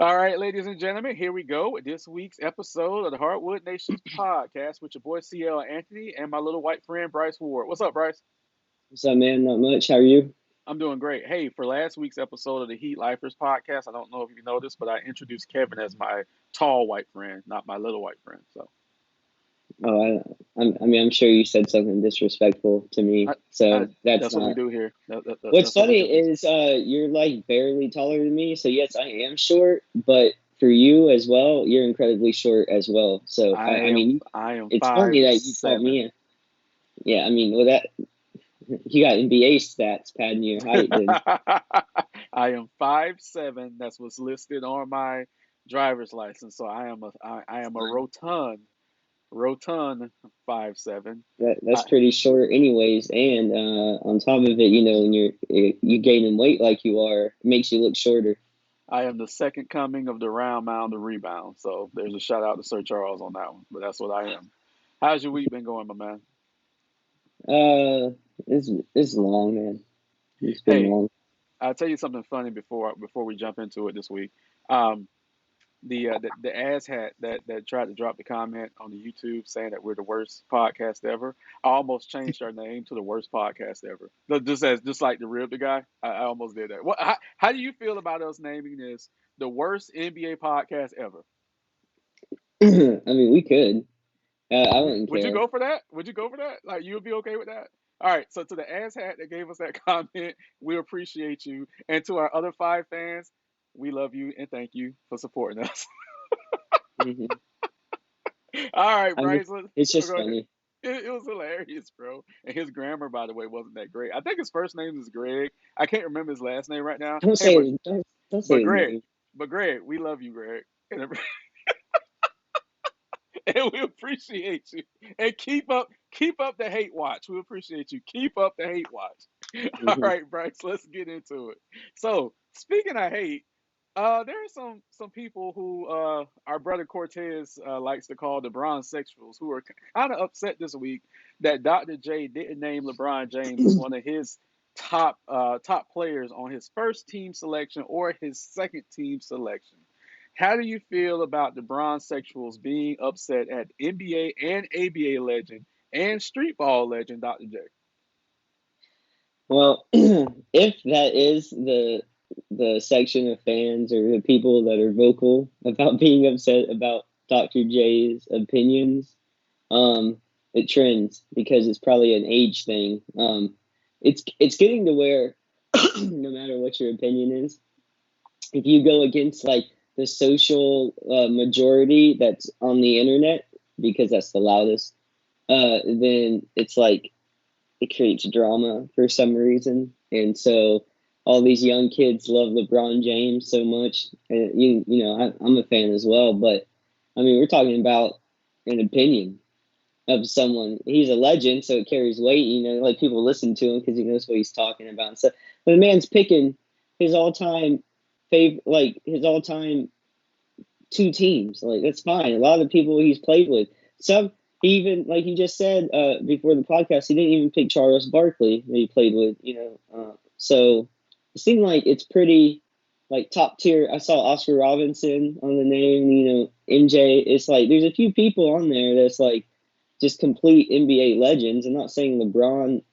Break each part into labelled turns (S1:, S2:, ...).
S1: All right, ladies and gentlemen, here we go with this week's episode of the Hardwood Nations podcast with your boy CL Anthony and my little white friend Bryce Ward. What's up, Bryce?
S2: What's up, man? Not much. How are you?
S1: I'm doing great. Hey, for last week's episode of the Heat Lifers podcast, I don't know if you noticed, but I introduced Kevin as my tall white friend, not my little white friend. So
S2: I'm sure you said something disrespectful to me,
S1: I,
S2: so that's
S1: that's what we
S2: not.
S1: do here.
S2: What's
S1: That's what we
S2: funny
S1: do.
S2: is, you're like barely taller than me, so yes, I am short, but for you as well, you're incredibly short as well. So
S1: I
S2: I
S1: am
S2: mean,
S1: I am
S2: it's
S1: five
S2: funny that you called
S1: seven.
S2: me. Yeah, I mean, well, that you got NBA stats padding your height, then.
S1: I am 5'7". That's what's listed on my driver's license. So I am a rotund 5'7".
S2: That's
S1: I
S2: pretty short, anyways. And on top of it, when you gaining weight like you are, it makes you look shorter.
S1: I am the second coming of the round mound of rebound. So there's a shout out to Sir Charles on that one. But that's what I am. How's your week been going, my man?
S2: Uh, it's long, man. It's been
S1: Hey,
S2: long.
S1: I'll tell you something funny before we jump into it this week. Um, the asshat that tried to drop the comment on the YouTube saying that we're the worst podcast ever. I almost changed our name to the worst podcast ever. Just like the rib the guy. I almost did that. How do you feel about us naming this the worst NBA podcast ever?
S2: I mean, we could. I wouldn't
S1: Would you
S2: care.
S1: go for that? Would you go for that? Like you would be okay with that? All right. So to the asshat that gave us that comment, we appreciate you, and to our other five fans, we love you and thank you for supporting us.
S2: Hmm.
S1: All right,
S2: I mean,
S1: Bryce.
S2: it's just
S1: Go ahead.
S2: funny.
S1: It was hilarious, bro. And his grammar, by the way, wasn't that great. I think his first name is Greg. I can't remember his last name right now.
S2: Don't
S1: Hey,
S2: say it. Don't
S1: but
S2: say his
S1: Greg,
S2: name.
S1: we love you, Greg, and we appreciate you. And keep up the hate watch. We appreciate you. Keep up the hate watch. All
S2: Hmm.
S1: right, Bryce. Let's get into it. So speaking of hate, there are some people who our brother Cortez likes to call the sexuals who are kind of upset this week that Dr. J didn't name LeBron James as one of his top players on his first team selection or his second team selection. How do you feel about the sexuals being upset at NBA and ABA legend and street ball legend Dr. J?
S2: Well, if that is the section of fans or the people that are vocal about being upset about Dr. J's opinions, um, it trends because it's probably an age thing. It's getting to where no matter what your opinion is, if you go against like the social majority that's on the internet, because that's the loudest, then it's like it creates drama for some reason, and so all these young kids love LeBron James so much. And I'm a fan as well, but I mean, we're talking about an opinion of someone. He's a legend, so it carries weight. Like people listen to him because he knows what he's talking about and stuff. But the man's picking his all-time favorite, like his all-time two teams. Like that's fine. A lot of the people he's played with, some he even like you just said before the podcast, he didn't even pick Charles Barkley that he played with. So it seemed like it's pretty like top tier. I saw Oscar Robinson on the name. MJ. It's like there's a few people on there that's like just complete NBA legends. I'm not saying LeBron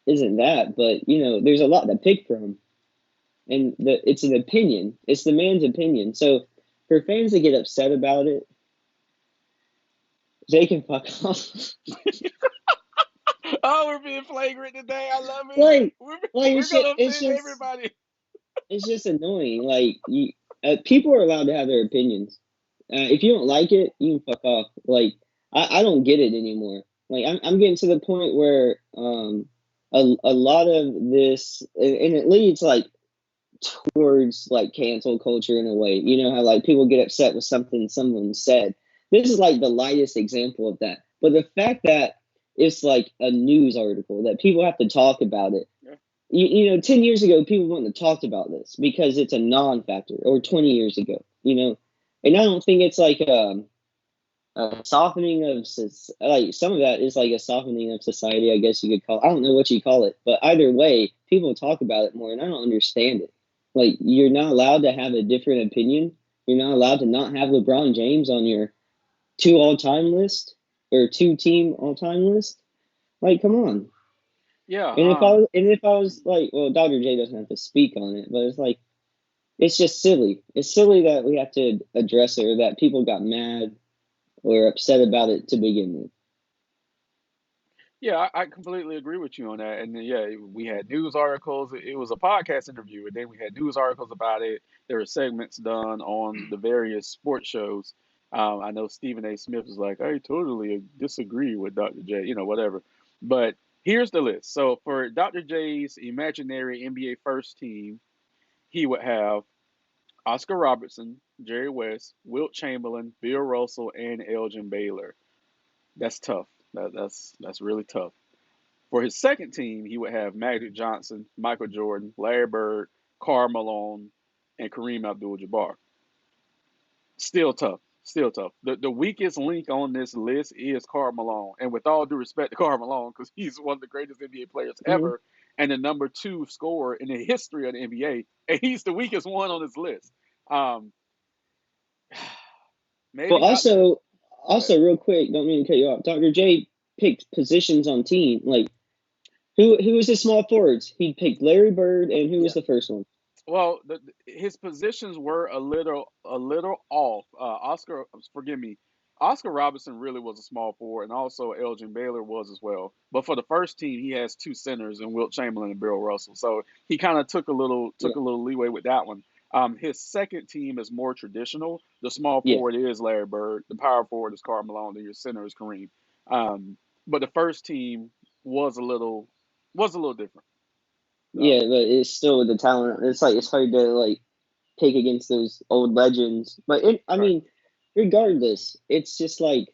S2: isn't that, but there's a lot to pick from, and it's an opinion. It's the man's opinion. So for fans to get upset about it, they can fuck off.
S1: Oh, we're being flagrant today. I love it.
S2: like,
S1: We're,
S2: like
S1: we're gonna offend everybody.
S2: it's just annoying. Like, people are allowed to have their opinions. If you don't like it, you can fuck off. Like, I don't get it anymore. Like, I'm getting to the point where a lot of this, and it leads like towards like cancel culture in a way. You know how like people get upset with something someone said. This is like the lightest example of that. But the fact that it's like a news article that people have to talk about it.
S1: Yeah.
S2: 10 years ago, people wouldn't have talked about this because it's a non-factor, or 20 years ago, and I don't think it's like a softening of like some of that is like a softening of society, I guess you could call it. I don't know what you call it, but either way, people talk about it more, and I don't understand it. Like you're not allowed to have a different opinion, You're not allowed to not have LeBron James on your two all-time list or two-team all-time list. Like, come on.
S1: Yeah.
S2: And if I was like, well, Dr. J doesn't have to speak on it, but it's like it's just silly. It's silly that we have to address it or that people got mad or upset about it to begin with.
S1: Yeah, I completely agree with you on that. And then, yeah, we had news articles. It was a podcast interview, and then we had news articles about it. There were segments done on the various sports shows. I know Stephen A. Smith was like, I totally disagree with Dr. J, whatever. But here's the list. So for Dr. J's imaginary NBA first team, he would have Oscar Robertson, Jerry West, Wilt Chamberlain, Bill Russell, and Elgin Baylor. That's tough. That's really tough. For his second team, he would have Magic Johnson, Michael Jordan, Larry Bird, Karl Malone, and Kareem Abdul-Jabbar. Still tough. Still tough. The weakest link on this list is Karl Malone. And with all due respect to Karl Malone, because he's one of the greatest NBA players
S2: Mm-hmm.
S1: ever and the number two scorer in the history of the NBA, and he's the weakest one on this list. Um,
S2: But
S1: maybe Dr. Go ahead.
S2: also real quick, don't mean to cut you off. Dr. J picked positions on team. Like who was his small forwards? He picked Larry Bird, and who was
S1: Yeah.
S2: the first one?
S1: Well, his positions were a little off. Forgive me, Oscar Robertson really was a small forward, and also Elgin Baylor was as well. But for the first team, he has two centers in Wilt Chamberlain and Bill Russell, so he kind of took
S2: Yeah,
S1: a little leeway with that one. His second team is more traditional. The small
S2: yeah,
S1: forward is Larry Bird. The power forward is Karl Malone, and your center is Kareem. Um, but the first team was a little different.
S2: yeah.
S1: So
S2: But it's still with the talent. It's like it's hard to like pick against those old legends. But I
S1: right.
S2: mean, regardless, it's just like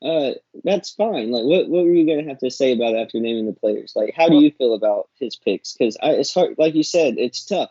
S2: uh, that's fine. Like, what were you gonna have to say about it after naming the players? Like, how do
S1: Well,
S2: you feel about his picks? Because it's hard. Like you said, it's tough.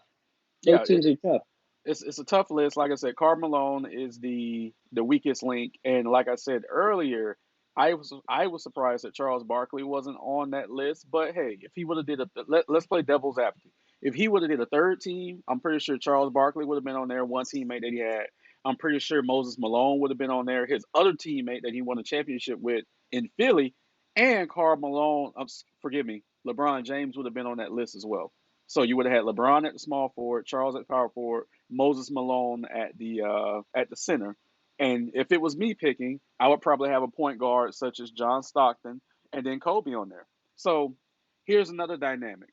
S1: yeah,
S2: Both teams are tough.
S1: it's a tough list. Like I said, Karl Malone is the weakest link, and like I said earlier, I was surprised that Charles Barkley wasn't on that list. But hey, if he would have did let's play devil's advocate. If he would have did a third team, I'm pretty sure Charles Barkley would have been on there. One teammate that he had, I'm pretty sure Moses Malone would have been on there. His other teammate that he won a championship with in Philly, and Karl Malone, forgive me, LeBron James would have been on that list as well. So you would have had LeBron at the small forward, Charles at power forward, Moses Malone at the center. And if it was me picking, I would probably have a point guard such as John Stockton and then Kobe on there. So here's another dynamic.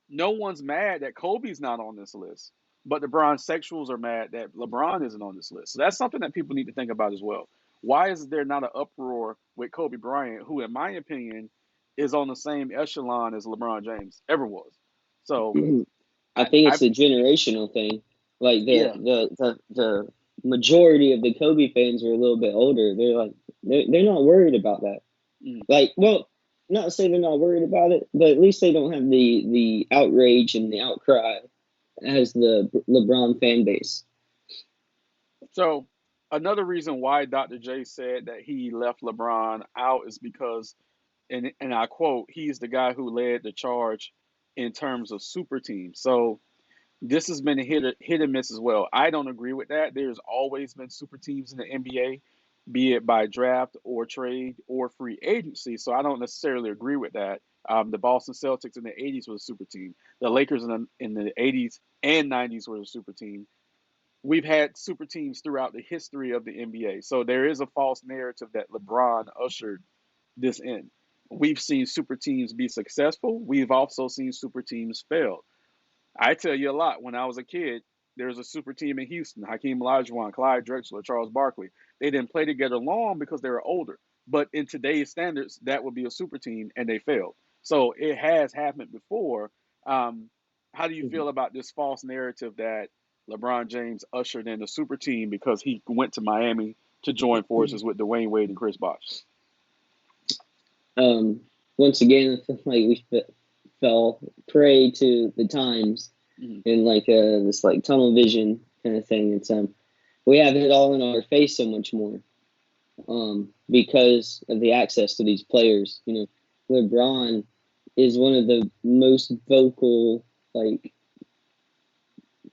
S1: No one's mad that Kobe's not on this list, but the Bron sexuals are mad that LeBron isn't on this list. So that's something that people need to think about as well. Why is there not an uproar with Kobe Bryant, who, in my opinion, is on the same echelon as LeBron James ever was? So
S2: I
S1: I,
S2: think
S1: I
S2: it's a generational thing. Like
S1: yeah,
S2: the majority of the Kobe fans are a little bit older. They're like they're not worried about that.
S1: mm,
S2: Like, well, not to say they're not worried about it, but at least they don't have the outrage and the outcry as the LeBron fan base.
S1: so another reason why Dr. J said that he left LeBron out is because, and I quote, he's the guy who led the charge in terms of super teams. So this has been a hit and miss as well. I don't agree with that. There's always been super teams in the NBA, be it by draft or trade or free agency. So I don't necessarily agree with that. The Boston Celtics in the 80s was a super team. The Lakers in the 80s and 90s were a super team. We've had super teams throughout the history of the NBA. So there is a false narrative that LeBron ushered this in. We've seen super teams be successful. We've also seen super teams fail. I tell you a lot. When I was a kid, there was a super team in Houston: Hakeem Olajuwon, Clyde Drexler, Charles Barkley. They didn't play together long because they were older. But in today's standards, that would be a super team, and they failed. So it has happened before. Um, how do you feel about this false narrative that LeBron James ushered in a super team because he went to Miami to join forces with Dwayne Wade and Chris Bosh?
S2: Um, Once again, I feel like fell prey to the times
S1: Mhm.
S2: and like this like tunnel vision kind of thing. It's we have it all in our face so much more because of the access to these players. You know, LeBron is one of the most vocal like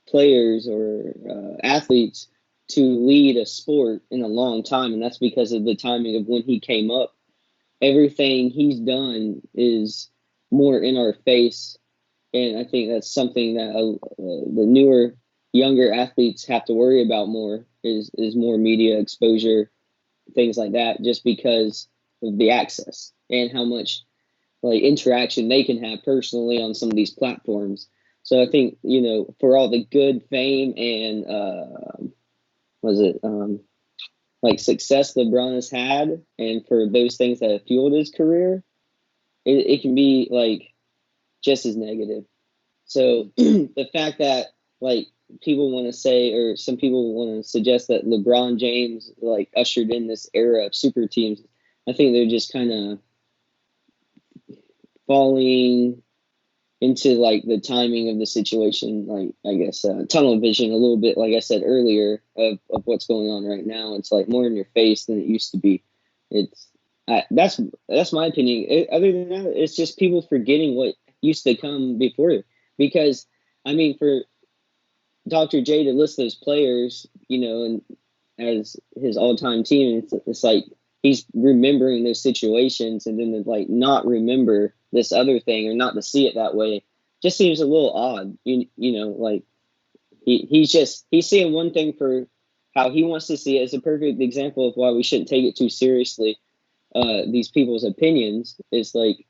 S2: players or athletes to lead a sport in a long time, and that's because of the timing of when he came up. Everything he's done is more in our face, and I think that's something that the newer, younger athletes have to worry about more is more media exposure, things like that, just because of the access and how much like interaction they can have personally on some of these platforms. So I think for all the good fame and was it like success LeBron has had, and for those things that have fueled his career, it can be like just as negative. So the fact that like people want to say, or some people want to suggest that LeBron James like ushered in this era of super teams, I think they're just kind of falling into like the timing of the situation, like I guess tunnel vision a little bit, like I said earlier, of what's going on right now. It's like more in your face than it used to be. It's that's my opinion. Other than that, it's just people forgetting what used to come before it. Because I mean, for Dr. J to list those players, and as his all-time team, it's like he's remembering those situations, and then to, like, not remember this other thing or not to see it that way just seems a little odd. Like he's seeing one thing for how he wants to see it. It's a perfect example of why we shouldn't take it too seriously. These people's opinions is like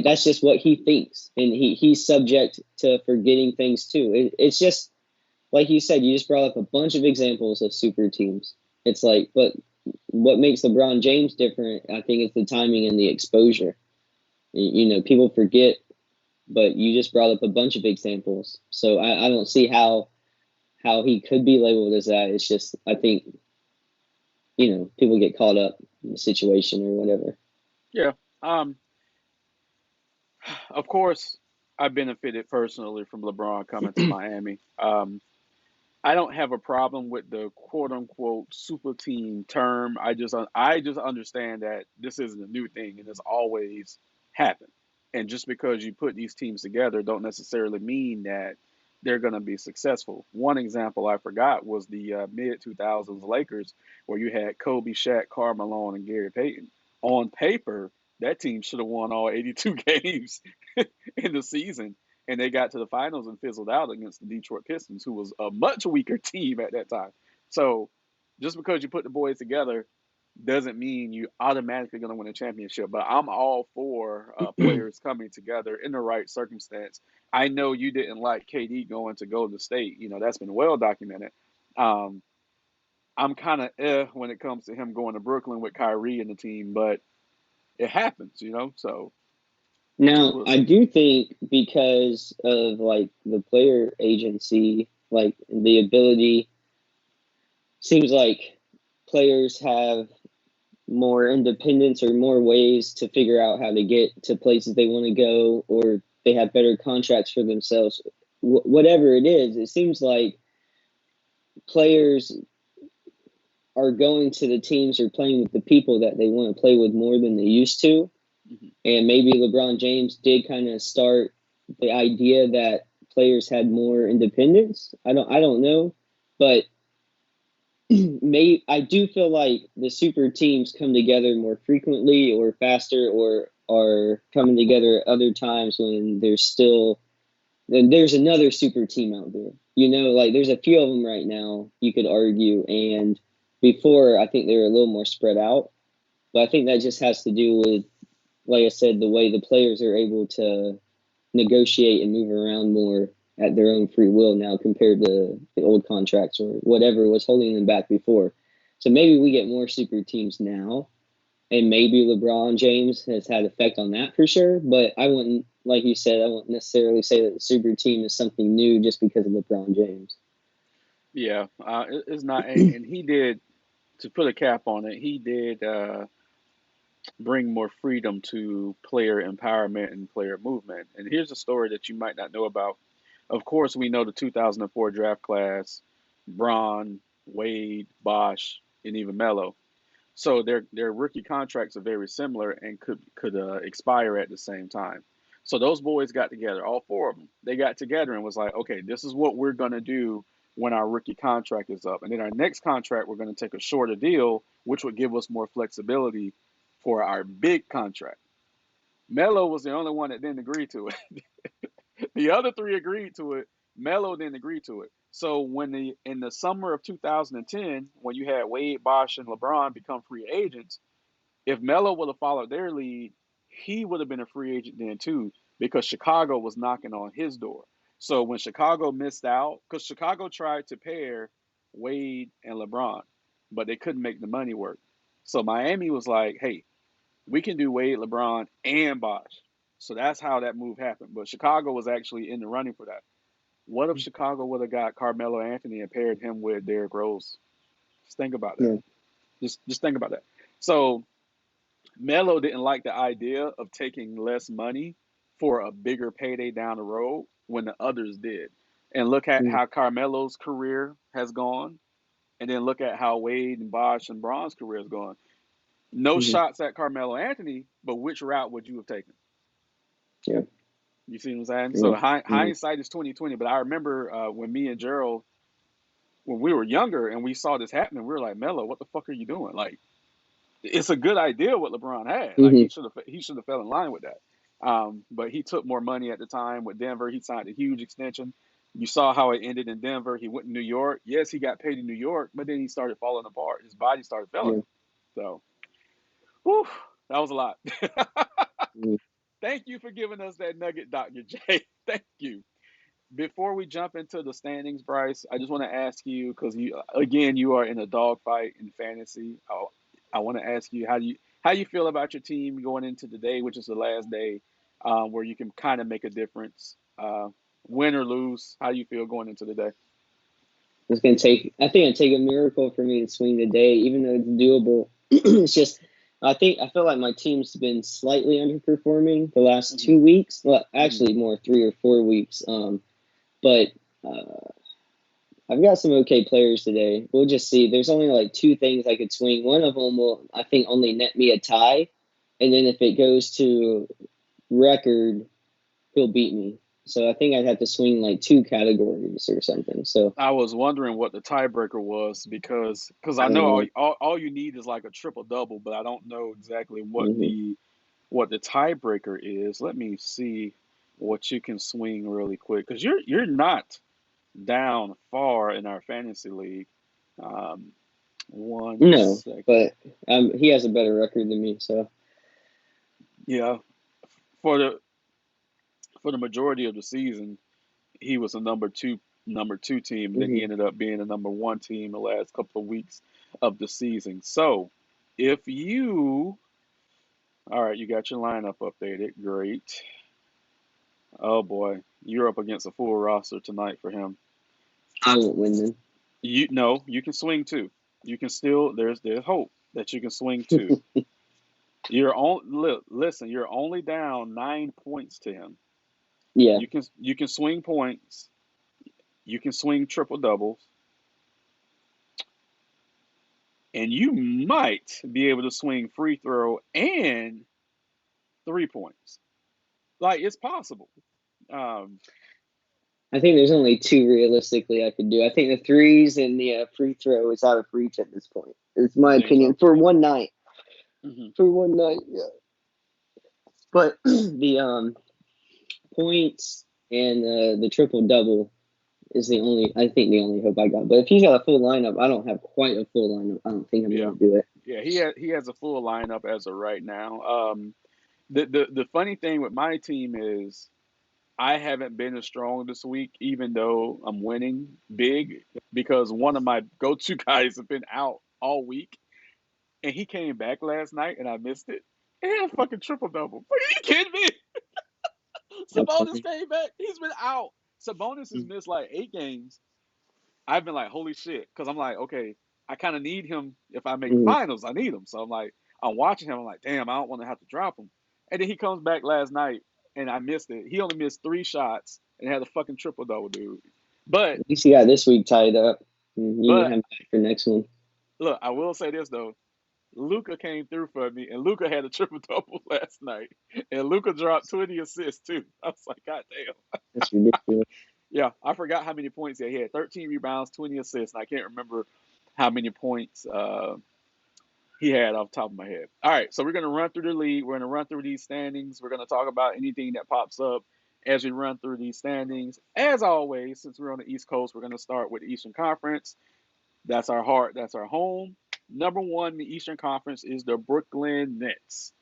S2: that's just what he thinks, and he's subject to forgetting things too. It's just like you said, you just brought up a bunch of examples of super teams. It's like, but what makes LeBron James different, I think, is the timing and the exposure. People forget, but you just brought up a bunch of examples. So I don't see how he could be labeled as that. It's just, I think, people get caught up in the situation or whatever.
S1: Yeah. Um, of course, I benefited personally from LeBron coming to Miami. I don't have a problem with the quote unquote super team term. I just understand that this isn't a new thing and it's always happened. And just because you put these teams together don't necessarily mean that they're going to be successful. One example I forgot was the mid 2000s Lakers, where you had Kobe, Shaq, Karl Malone, and Gary Payton. On paper, that team should have won all 82 games in the season, and they got to the finals and fizzled out against the Detroit Pistons, who was a much weaker team at that time. So just because you put the boys together doesn't mean you automatically going to win a championship. But I'm all for players coming together in the right circumstance. I know you didn't like KD going to Golden State. That's been well documented. Um, I'm kind of when it comes to him going to Brooklyn with Kyrie and the team, but it happens. So
S2: Now,
S1: we'll
S2: I
S1: see.
S2: do think because of like the player agency, like the ability, seems like players have more independence or more ways to figure out how to get to places they want to go, or they have better contracts for themselves. Whatever it is, it seems like players are going to the teams or playing with the people that they want to play with more than they used to.
S1: Mhm.
S2: And maybe LeBron James did kind of start the idea that players had more independence. I don't know, but I do feel like the super teams come together more frequently or faster, or are coming together at other times when there's another super team out there. Like there's a few of them right now, you could argue, and before I think they were a little more spread out. But I think that just has to do with, like I said, the way the players are able to negotiate and move around more at their own free will now compared to the old contracts or whatever was holding them back before. So maybe we get more super teams now, and maybe LeBron James has had effect on that for sure. But I wouldn't, like you said, I wouldn't necessarily say that the super team is something new just because of LeBron James.
S1: Yeah, it's not, and he did, to put a cap on it. He did bring more freedom to player empowerment and player movement. And here's a story that you might not know about. Of course, we know the 2004 draft class: Braun, Wade, Bosh, and even Melo. So their rookie contracts are very similar and could expire at the same time. So those boys got together, all four of them. They got together and was like, okay, this is what we're gonna do when our rookie contract is up. And then our next contract, we're going to take a shorter deal, which would give us more flexibility for our big contract. Melo was the only one that didn't agree to it. The other three agreed to it. Melo didn't agree to it. So when in the summer of 2010, when you had Wade, Bosh, and LeBron become free agents, if Melo would have followed their lead, he would have been a free agent then too, because Chicago was knocking on his door. So when Chicago missed out, because Chicago tried to pair Wade and LeBron, but they couldn't make the money work. So Miami was like, hey, we can do Wade, LeBron, and Bosh. So that's how that move happened. But Chicago was actually in the running for that. What if Chicago would have got Carmelo Anthony and paired him with Derrick Rose? Just think about that.
S2: Yeah.
S1: Just think about that. So Melo didn't like the idea of taking less money for a bigger payday down the road when the others did. And look at
S2: Mm-hmm.
S1: how Carmelo's career has gone, and then look at how Wade and Bosh and Braun's career has gone. No
S2: Mm-hmm.
S1: shots at Carmelo Anthony, but which route would you have taken?
S2: Yeah.
S1: You see what I'm saying?
S2: Yeah.
S1: So
S2: Mm-hmm.
S1: hindsight is 2020. But I remember when me and Gerald, when we were younger and we saw this happening, we were like, Melo, what the fuck are you doing? Like, it's a good idea what LeBron had. Like
S2: Mm-hmm.
S1: he should have fell in line with that. But he took more money at the time with Denver. He signed a huge extension. You saw how it ended in Denver. He went to New York. Yes, he got paid in New York, but then he started falling apart. His body started failing
S2: Yeah.
S1: him. So, whew, that was a lot.
S2: Mm-hmm.
S1: Thank you for giving us that nugget, Dr. J. Thank you. Before we jump into the standings, Bryce, I just want to ask you because you are in a dogfight in fantasy. I want to ask you how you feel about your team going into today, which is the last day, where you can kind of make a difference, win or lose. How you feel going into the day?
S2: It's gonna take. I think it'd take a miracle for me to swing today, even though it's doable. It's just. I feel like my team's been slightly underperforming the last
S1: Hmm.
S2: 2 weeks. Well,
S1: Hmm.
S2: actually, more 3 or 4 weeks. But I've got some okay players today. We'll just see. There's only like two things I could swing. One of them will, I think, only net me a tie, and then if it goes to record, he'll beat me. So I think I'd have to swing like two categories or something. So
S1: I was wondering what the tiebreaker was because I know
S2: uh,
S1: all you need is like a triple double, but I don't know exactly
S2: mhm.
S1: what the tiebreaker is. Let me see what you can swing really quick because you're not down far in our fantasy league. Um, one
S2: No,
S1: second.
S2: but he has a better record than me. So
S1: Yeah, for the majority of the season, he was a number two team. Then he
S2: mhm.
S1: ended up being a number one team the last couple of weeks of the season. So if you all right, you got your lineup updated. Great. Oh boy, you're up against a full roster tonight for him.
S2: I won't win then.
S1: You no, you can swing too. You can still there's hope that you can swing too. You're on listen, you're only down 9 points to him.
S2: Yeah,
S1: You can swing points, you can swing triple doubles, and you might be able to swing free throw and 3 points. Like it's possible. Um,
S2: I think there's only two realistically I could do. I think the threes and the free throw is out of reach at this point. It's my
S1: you think
S2: opinion
S1: so?
S2: for one night.
S1: Hmm.
S2: For one night, yeah. But the points and the triple double is the only hope I got. But if he's got a full lineup, I don't have quite a full lineup. I don't think I'm
S1: Yeah,
S2: gonna do it.
S1: yeah. He has a full lineup as of right now. The funny thing with my team is I haven't been as strong this week, even though I'm winning big, because one of my go-to guys have been out all week, and he came back last night, and I missed it. He had a fucking triple double. Are you kidding me?
S2: That's
S1: Sabonis
S2: funny.
S1: came back. He's been out. Sabonis has
S2: Mm,
S1: missed like 8 games. I've been like, holy shit, because I'm like, okay, I kind of need him if I make the
S2: mm.
S1: finals. I need him, so I'm like, I'm watching him. I'm like, damn, I don't want to have to drop him. And then he comes back last night, and I missed it. He only missed 3 shots and had a fucking triple double, dude. But
S2: At least you got this week tied up. You can
S1: but
S2: have that for next one.
S1: look, I will say this though. Luca came through for me, and Luca had a triple double last night, and Luca dropped 20 assists too. I was like, God damn.
S2: That's ridiculous.
S1: Yeah, I forgot how many points he had. 13 rebounds, 20 assists. And I can't remember how many points he had off the top of my head. All right, so we're going to run through the league. We're going to run through these standings. We're going to talk about anything that pops up as we run through these standings. As always, since we're on the East Coast, we're going to start with the Eastern Conference. That's our heart. That's our home. Number one in the Eastern Conference is the Brooklyn Nets.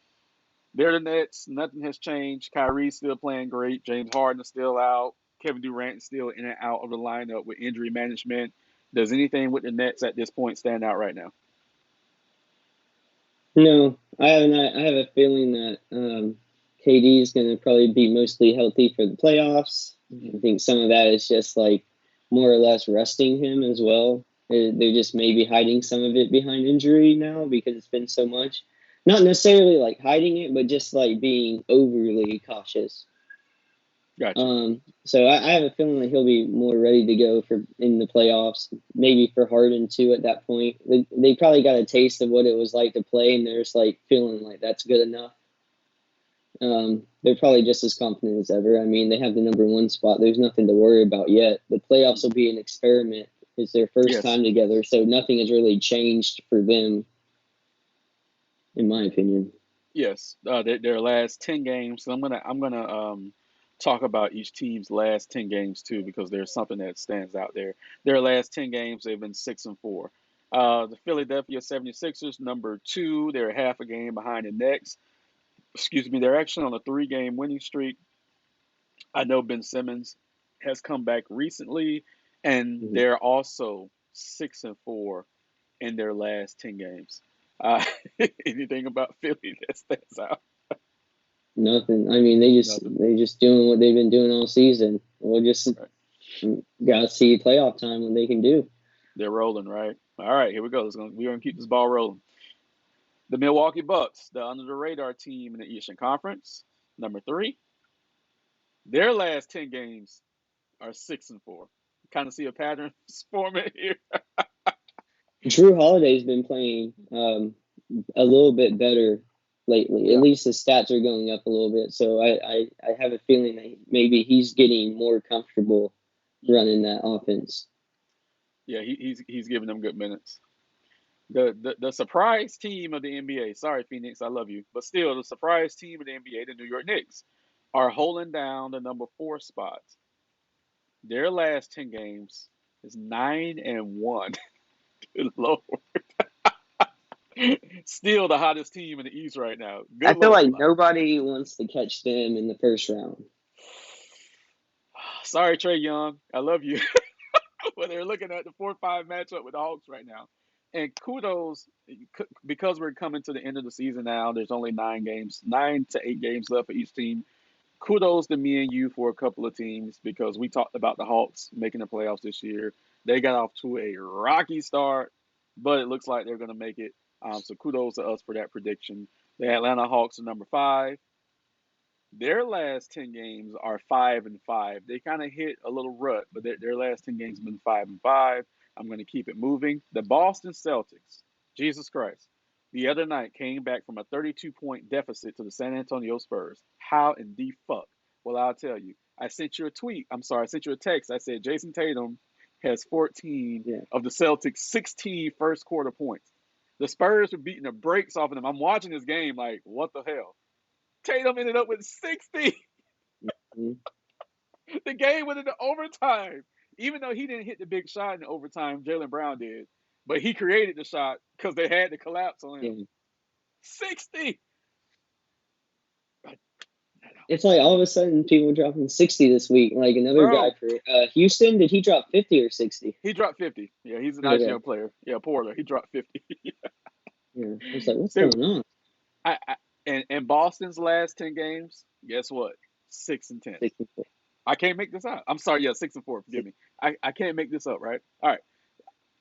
S1: They're the Nets. Nothing has changed. Kyrie's still playing great. James Harden is still out. Kevin Durant is still in and out of the lineup with injury management. Does anything with the Nets at this point stand out right now?
S2: No, I haven't. I have a feeling that KD is going to probably be mostly healthy for the playoffs. I think some of that is just like more or less resting him as well. They're just maybe hiding some of it behind injury now because it's been so much. Not necessarily like hiding it, but just like being overly cautious.
S1: Gotcha.
S2: So I have a feeling that he'll be more ready to go for in the playoffs. Maybe for Harden too. At that point, they probably got a taste of what it was like to play, and they're just like feeling like that's good enough. They're probably just as confident as ever. I mean, they have the number one spot. There's nothing to worry about yet. The playoffs will be an experiment. It's their first
S1: Yes.
S2: time together, so nothing has really changed for them, in my opinion.
S1: Yes. Their last 10 games. So I'm gonna talk about each team's last 10 games too, because there's something that stands out there. Their last 10 games, they've been 6-4. The Philadelphia 76ers, number two, they're half a game behind the next. Excuse me, they're actually on a 3-game winning streak. I know Ben Simmons has come back recently, and
S2: Mhm.
S1: they're also 6-4 in their last 10 games. Uh, anything about Philly that stands out?
S2: Nothing. I mean, they just
S1: Nothing.
S2: they just doing what they've been doing all season. We'll just
S1: Right.
S2: gotta see playoff time what they can do.
S1: They're rolling, right? All right, here we go. We're gonna keep this ball rolling. The Milwaukee Bucks, the under the radar team in the Eastern Conference, number three. Their last 10 games are 6-4. Kind of see a pattern forming here.
S2: Drew Holiday's been playing a little bit better lately. At
S1: Yeah,
S2: least his stats are going up a little bit. So I have a feeling that maybe he's getting more comfortable running that offense.
S1: yeah, he's giving them good minutes. The surprise team of the NBA. Sorry, Phoenix, I love you, but still, the surprise team of the NBA, the New York Knicks, are holding down the number four spot. Their last 10 games is 9-1. Good Lord, still the hottest team in the East right now.
S2: I
S1: Good
S2: feel
S1: Lord,
S2: like nobody wants to catch them in the first round.
S1: sorry Trey Young, I love you, but they're looking at the 4-5 matchup with the Hawks right now. And kudos, because we're coming to the end of the season now. There's only 9 games, 9 to 8 games left for each team. Kudos to me and you for a couple of teams because we talked about the Hawks making the playoffs this year. They got off to a rocky start, but it looks like they're going to make it. So kudos to us for that prediction. The Atlanta Hawks are number five. Their last 10 games are 5-5. They kind of hit a little rut, but their last 10 games have been 5-5. I'm going to keep it moving. The Boston Celtics, Jesus Christ, the other night came back from a 32-point deficit to the San Antonio Spurs. How in the fuck? Well, I'll tell you. I sent you a tweet. I'm sorry, I sent you a text. I said Jason Tatum has 14
S2: Yeah.
S1: of the Celtics' 16 first quarter points. The Spurs were beating the brakes off of them. I'm watching this game like, what the hell? Tatum ended up with 60.
S2: Mhm.
S1: The game went into overtime. Even though he didn't hit the big shot in overtime, Jalen Brown did. But he created the shot because they had to collapse on him.
S2: Yeah.
S1: 60.
S2: It's like all of a sudden people dropping 60 this week. Like another guy
S1: Bro,
S2: for Houston, did he drop 50 or 60?
S1: he dropped 50. Yeah, he's a nice
S2: Okay.
S1: young player. Yeah, Porter. He dropped 50.
S2: Yeah. I was like, what's
S1: Dude,
S2: going on?
S1: I and Boston's last 10 games, guess what? 6-10.
S2: 64.
S1: I can't make this up. I'm sorry, yeah, 6-4. Forgive me. I can't make this up, right? All right.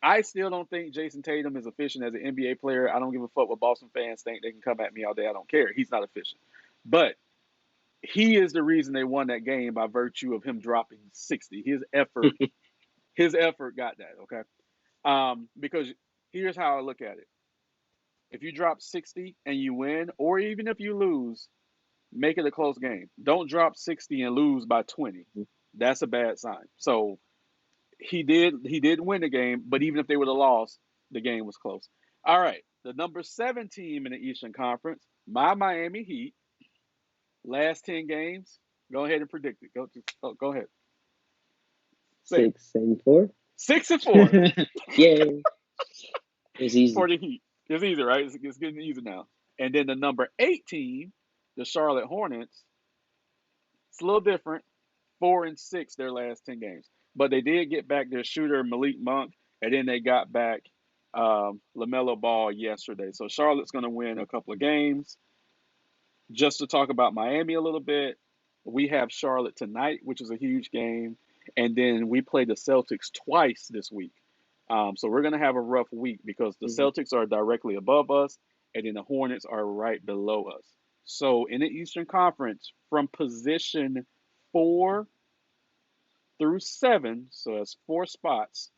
S1: I still don't think Jason Tatum is efficient as an NBA player. I don't give a fuck what Boston fans think. They can come at me all day. I don't care. He's not efficient. But he is the reason they won that game by virtue of him dropping 60. His effort got that, okay? Because here's how I look at it. If you drop 60 and you win, or even if you lose, make it a close game. Don't drop 60 and lose by 20. That's a bad sign. So he didn't win the game, but even if they would have lost, the game was close. All right, the number 7 team in the Eastern Conference, my Miami Heat, last 10 games. Go ahead and predict it. Go ahead. Say it.
S2: 6-4.
S1: 6-4
S2: Yay! It was
S1: for
S2: easy.
S1: the Heat. It's easy, right? It's getting easy now. And then the number 8 team, the Charlotte Hornets, it's a little different. 4-6 their last 10 games. But they did get back their shooter Malik Monk, and then they got back LaMelo Ball yesterday. So Charlotte's going to win a couple of games. Just to talk about Miami a little bit, we have Charlotte tonight, which is a huge game, and then we play the Celtics twice this week. So we're going to have a rough week because the
S2: Hmm.
S1: Celtics are directly above us, and then the Hornets are right below us. So in the Eastern Conference, from position 4 through 7, so that's 4 spots.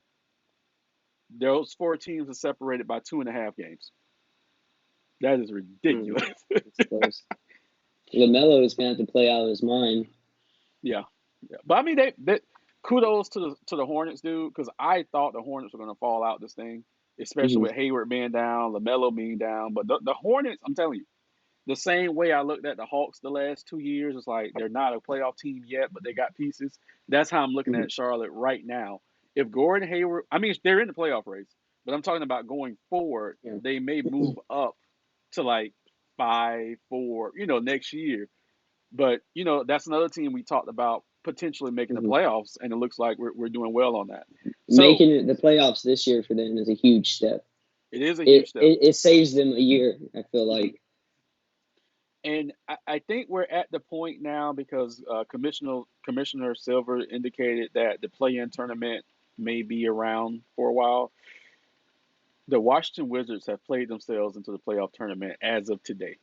S1: Those 4 teams are separated by 2.5 games. That is
S2: Hmm.
S1: ridiculous.
S2: It's close. LaMelo is gonna have to play out of his mind.
S1: Yeah, yeah. But I mean, they kudos to the Hornets, dude, because I thought the Hornets were going to fall out this thing, especially
S2: Hmm.
S1: with Hayward being down, Lamelo being down. But the Hornets, I'm telling you, the same way I looked at the Hawks the last 2 years, it's like they're not a playoff team yet, but they got pieces. That's how I'm looking
S2: Hmm.
S1: at Charlotte right now. If Gordon Hayward, I mean, they're in the playoff race, but I'm talking about going forward,
S2: Yeah.
S1: they may move up to like 5, 4, next year. But that's another team we talked about potentially making the
S2: Hmm.
S1: playoffs, and it looks like we're doing well on that. So
S2: Making it the playoffs this year for them is a huge step.
S1: it is a huge
S2: It,
S1: step.
S2: it it saves them a year. I feel
S1: Mhm.
S2: like.
S1: And I think we're at the point now because Commissioner Silver indicated that the play-in tournament may be around for a while. The Washington Wizards have played themselves into the playoff tournament as of today.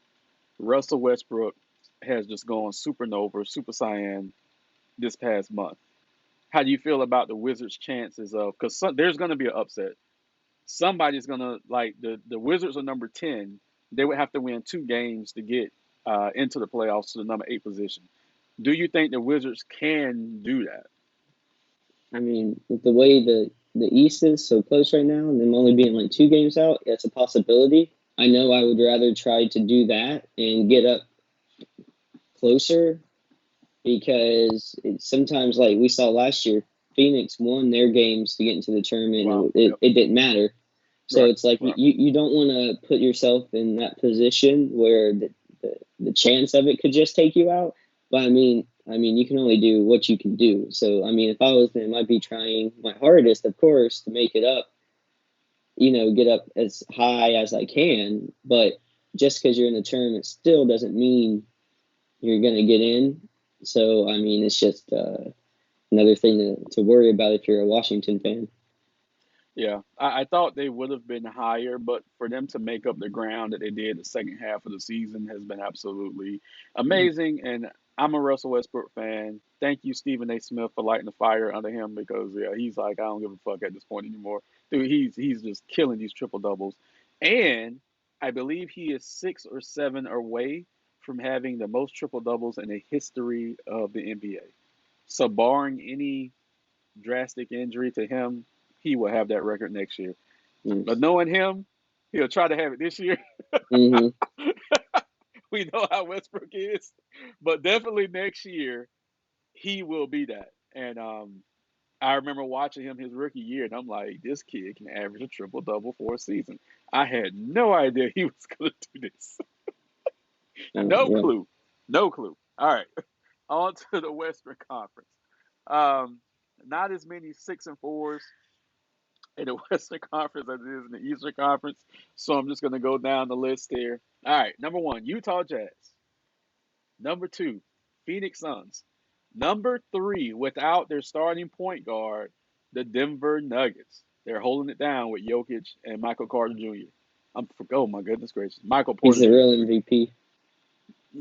S1: Russell Westbrook has just gone supernova, super saiyan this past month. How do you feel about the Wizards' chances of? Because there's going to be an upset. Somebody's going to like the Wizards are number 10. They would have to win 2 games to get into the playoffs to the number 8 position. Do you think the Wizards can do that?
S2: I mean, with the way the East is so close right now, and them only being like 2 games out, it's a possibility. I know I would rather try to do that and get up closer because sometimes, like we saw last year, Phoenix won their games to get into the tournament,
S1: Wow.
S2: and it,
S1: Yep.
S2: it didn't matter. So
S1: Right.
S2: it's like
S1: Right.
S2: you don't want to put yourself in that position where the chance of it could just take you out. But I mean, you can only do what you can do. So I mean, if I was them, I'd be trying my hardest, of course, to make it up. Get up as high as I can. But just because you're in the tournament still doesn't mean you're gonna get in. So I mean, it's just another thing to worry about if you're a Washington fan.
S1: Yeah, I thought they would have been higher, but for them to make up the ground that they did the second half of the season has been absolutely
S2: Mhm.
S1: amazing. And I'm a Russell Westbrook fan. Thank you, Stephen A. Smith, for lighting the fire under him because yeah, he's like I don't give a fuck at this point anymore. Dude, he's just killing these triple doubles, and I believe he is 6 or 7 away from having the most triple doubles in the history of the NBA. So barring any drastic injury to him, he will have that record next year. But
S2: Nice.
S1: knowing him, he'll try to have it this year.
S2: Hmm.
S1: We know how Westbrook is, but definitely next year he will be that. And I remember watching him his rookie year, and I'm like, this kid can average a triple double for a season. I had no idea he was going to do this. No
S2: Yeah.
S1: clue. No clue. All right, on to the Western Conference. Um, not as many 6-4s in the Western Conference as it is in the Eastern Conference. So I'm just going to go down the list here. All right, number 1, Utah Jazz. Number 2, Phoenix Suns. Number 3, without their starting point guard, the Denver Nuggets. They're holding it down with Jokic and Michael Carter Jr. Oh my goodness gracious, Michael
S2: He's
S1: Porter
S2: the
S1: Jr.
S2: real MVP.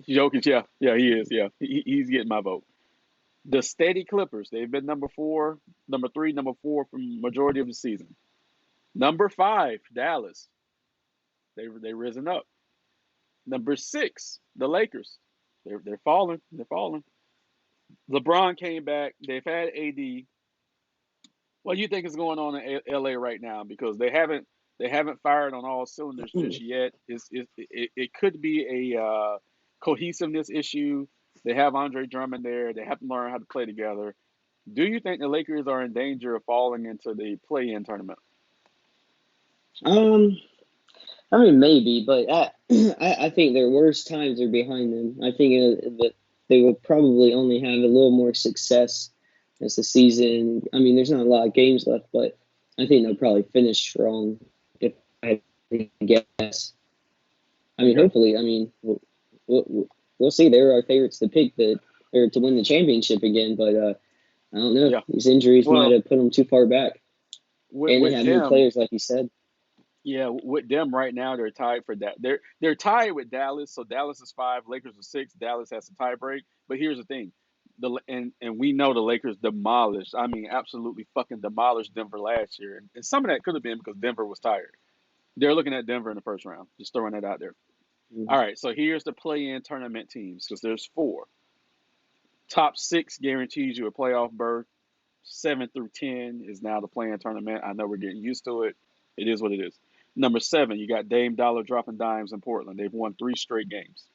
S1: Jokic, yeah, yeah, he is, yeah, he's getting my vote. The steady Clippers. They've been number 4, number 3, number 4 for majority of the season. Number 5, Dallas. They risen up. Number 6, the Lakers. They're falling. They're falling. LeBron came back. They've had AD. What do you think is going on in LA right now? Because they haven't fired on all cylinders just yet. It could be a cohesiveness issue. They have Andre Drummond there. They have to learn how to play together. Do you think the Lakers are in danger of falling into the play-in tournament?
S2: Um, I mean, maybe, but I think their worst times are behind them. I think that they will probably only have a little more success as the season. I mean, there's not a lot of games left, but I think they'll probably finish strong if I had to guess. I mean,
S1: Okay.
S2: hopefully. I mean, we'll see. They're our favorites to pick the or to win the championship again, but I don't know.
S1: Yeah.
S2: These injuries might
S1: Well,
S2: have put them too far back,
S1: with
S2: and they
S1: with
S2: have new
S1: them,
S2: players, like you said.
S1: yeah, with them right now, they're tied for that. They're tied with Dallas. So Dallas is five, Lakers are six. Dallas has a tie break. But here's the thing, and we know the Lakers demolished. I mean, absolutely fucking demolished Denver last year, and some of that could have been because Denver was tired. They're looking at Denver in the first round. Just throwing that out there. All
S2: Mhm.
S1: right, so here's the play-in tournament teams because there's four. Top six guarantees you a playoff berth. 7 through 10 is now the play-in tournament. I know we're getting used to it. It is what it is. Number seven, you got Dame Dollar dropping dimes in Portland. They've won three straight games.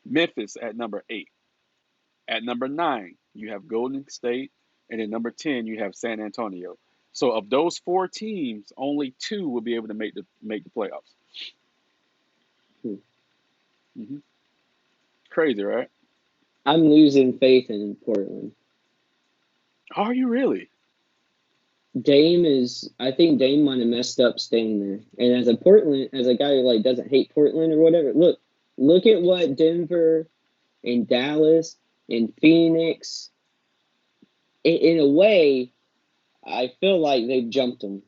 S1: Memphis at number eight. At number nine, you have Golden State, and at number 10, you have San Antonio. So of those four teams, only two will be able to make the playoffs.
S2: Hmm.
S1: Hmm. Crazy, right?
S2: I'm losing faith in Portland.
S1: Are you really?
S2: I think Dame might have messed up staying there. And as a guy who like doesn't hate Portland or whatever, look at what Denver and Dallas and Phoenix. In a way, I feel like they've jumped them.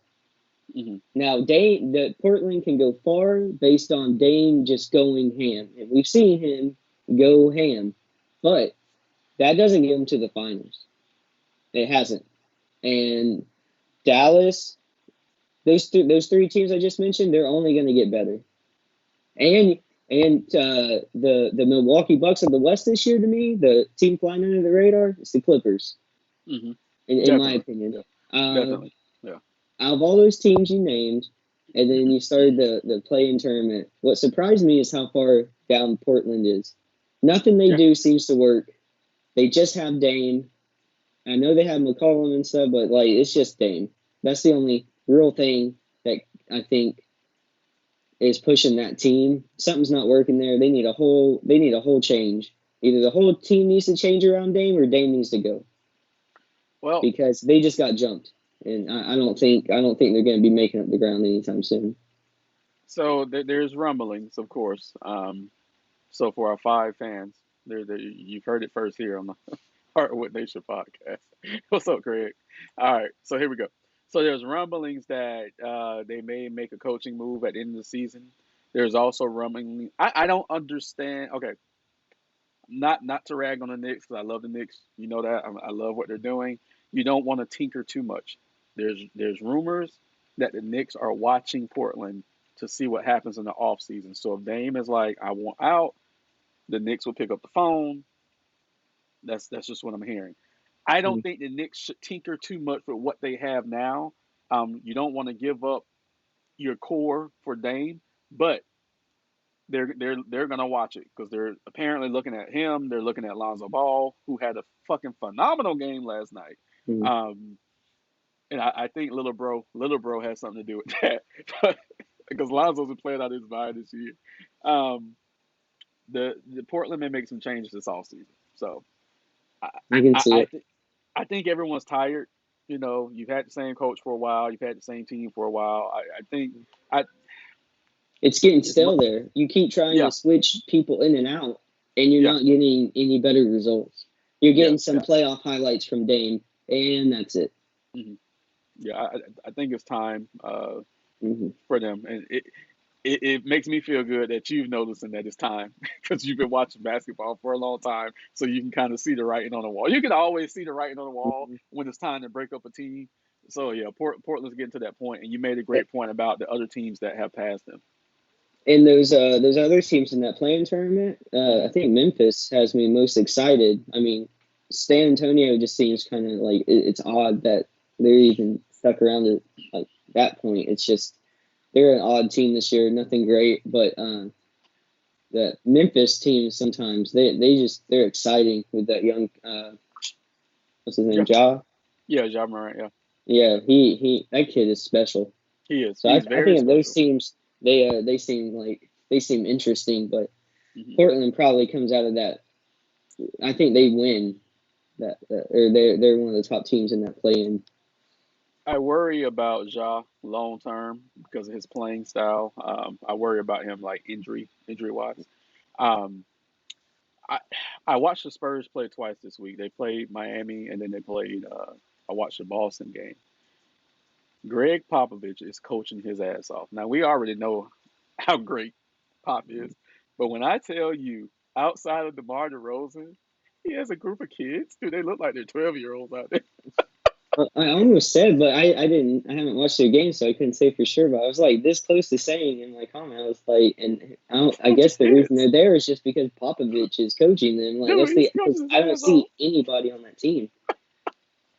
S1: Hmm.
S2: Now, the Portland can go far based on Dame just going ham, and we've seen him go ham, but that doesn't get him to the finals. It hasn't. And Dallas, those three teams I just mentioned, they're only going to get better. And the Milwaukee Bucks of the West this year, to me, the team flying under the radar, it's the Clippers,
S1: Hmm.
S2: in my
S1: Definitely.
S2: opinion.
S1: Yeah.
S2: Uh,
S1: Definitely. Yeah.
S2: Out of all those teams you named, and then you started the play-in tournament, what surprised me is how far down Portland is. Nothing they
S1: Yeah.
S2: do seems to work. They just have Dame. I know they have McCollum and stuff, but like it's just Dame. That's the only real thing that I think is pushing that team. Something's not working there. They need a whole change. Either the whole team needs to change around Dame or Dame needs to go
S1: Well,
S2: because they just got jumped. And I don't think they're going to be making up the ground anytime soon.
S1: so there's rumblings, of course. So for our five fans, you've heard it first here on the Hardwood Nation podcast. What's up, Craig? All right, so here we go. So there's rumblings that they may make a coaching move at the end of the season. There's also rumbling. I don't understand. Okay, not to rag on the Knicks because I love the Knicks. You know that I love what they're doing. You don't want to tinker too much. There's rumors that the Knicks are watching Portland to see what happens in the offseason. So if Dame is like, I want out, the Knicks will pick up the phone. That's just what I'm hearing. I don't think the Knicks should tinker too much with what they have now. You don't want to give up your core for Dame, but they're gonna watch it because they're apparently looking at him. They're looking at Lonzo Ball, who had a fucking phenomenal game last night.
S2: Mm-hmm.
S1: Um, and I think little bro has something to do with that, because Lonzo's been playing out his mind this year. Um, the Portland may make some changes this offseason. So I
S2: I can
S1: I,
S2: see
S1: I
S2: it.
S1: think I think everyone's tired. You know, you've had the same coach for a while. You've had the same team for a while. I think I
S2: It's getting
S1: it's
S2: stale there. You keep trying to
S1: yeah,
S2: switch people in and out, and you're
S1: yeah,
S2: not getting any better results. You're
S1: yeah,
S2: getting some
S1: yeah.
S2: playoff highlights from Dame, and that's it.
S1: Hmm. Yeah, I think it's time
S2: Hmm.
S1: for them, and it makes me feel good that you've noticed and that it's time because you've been watching basketball for a long time, so you can kind of see the writing on the wall. You can always see the writing on the wall
S2: Hmm.
S1: when it's time to break up a team. So yeah, Portland's getting to that point, and you made a great point about the other teams that have passed them.
S2: And those other teams in that playing tournament, I think Memphis has me most excited. I mean, San Antonio just seems kind of like it's odd that they're even stuck around at like that point. It's just they're an odd team this year. Nothing great, but the Memphis teams sometimes they're exciting with that young what's his name,
S1: Yeah,
S2: Ja.
S1: yeah, Ja Morant. Yeah,
S2: Yeah, he that kid is special.
S1: he is.
S2: So
S1: He's
S2: I
S1: very
S2: think of those
S1: special.
S2: teams they seem interesting, but
S1: Hmm.
S2: Portland probably comes out of that. I think they win that or they're one of the top teams in that play-in.
S1: I worry about Ja long term because of his playing style. I worry about him like injury wise. Um, I I watched the Spurs play twice this week. They played Miami and then they played. I watched the Boston game. Greg Popovich is coaching his ass off. Now we already know how great Pop is, but when I tell you, outside of DeMar DeRozan, he has a group of kids. Dude, they look like they're 12-year-olds out there.
S2: I almost said, but I haven't watched their game, so I couldn't say for sure. But I was like this close to saying in my comment, I was like, and
S1: It's a
S2: I
S1: bunch of
S2: guess the reason
S1: kids.
S2: they're there is just because Popovich is coaching them. Like
S1: Dude,
S2: that's
S1: he's
S2: the
S1: coaching
S2: because
S1: his
S2: I don't
S1: ass off.
S2: see anybody on that team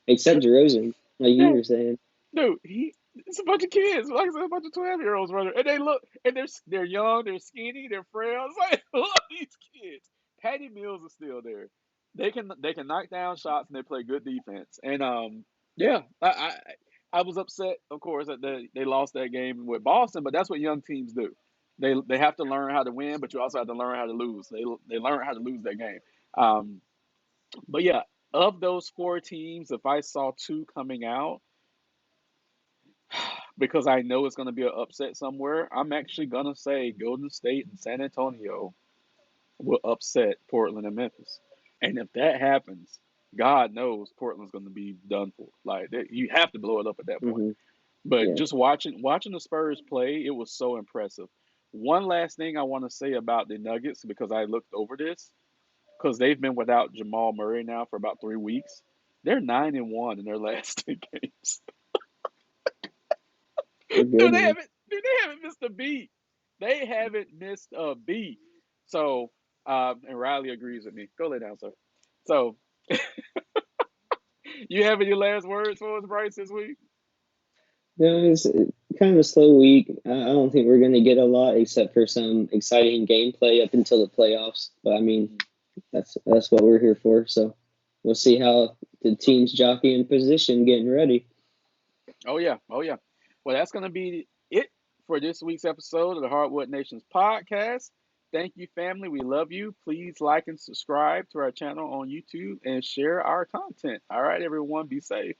S2: except DeRozan, like you
S1: Yeah,
S2: were saying.
S1: dude, it's a bunch of kids. Like I said, a bunch of 12-year-olds running, and they look, and they're young, they're skinny, they're frail. It's like look at these kids. Patty Mills is still there. They can knock down shots and they play good defense. And yeah, I was upset, of course, that they lost that game with Boston, but that's what young teams do. They have to learn how to win, but you also have to learn how to lose. They learn how to lose that game. Um, but yeah, of those four teams, if I saw two coming out because I know it's going to be an upset somewhere, I'm actually going to say Golden State and San Antonio will upset Portland and Memphis. And if that happens, God knows Portland's going to be done for. Like you have to blow it up at that point.
S2: Hmm.
S1: But
S2: Yeah.
S1: just watching the Spurs play, it was so impressive. One last thing I want to say about the Nuggets because I looked over this because they've been without Jamal Murray now for about 3 weeks. They're 9-1 in their last 10 games.
S2: They're good, man.
S1: They haven't missed a beat. They haven't missed a beat. So, and Riley agrees with me. Go lay down, sir. So, you have any last words for us, Bryce, this week?
S2: No, it's kind of a slow week. I don't think we're going to get a lot except for some exciting gameplay up until the playoffs. But I mean, that's what we're here for. So we'll see how the teams jockey in position getting ready.
S1: Oh yeah, oh yeah. Well, that's gonna be it for this week's episode of the Hardwood Nations podcast. Thank you, family. We love you. Please like and subscribe to our channel on YouTube and share our content. All right, everyone, be safe.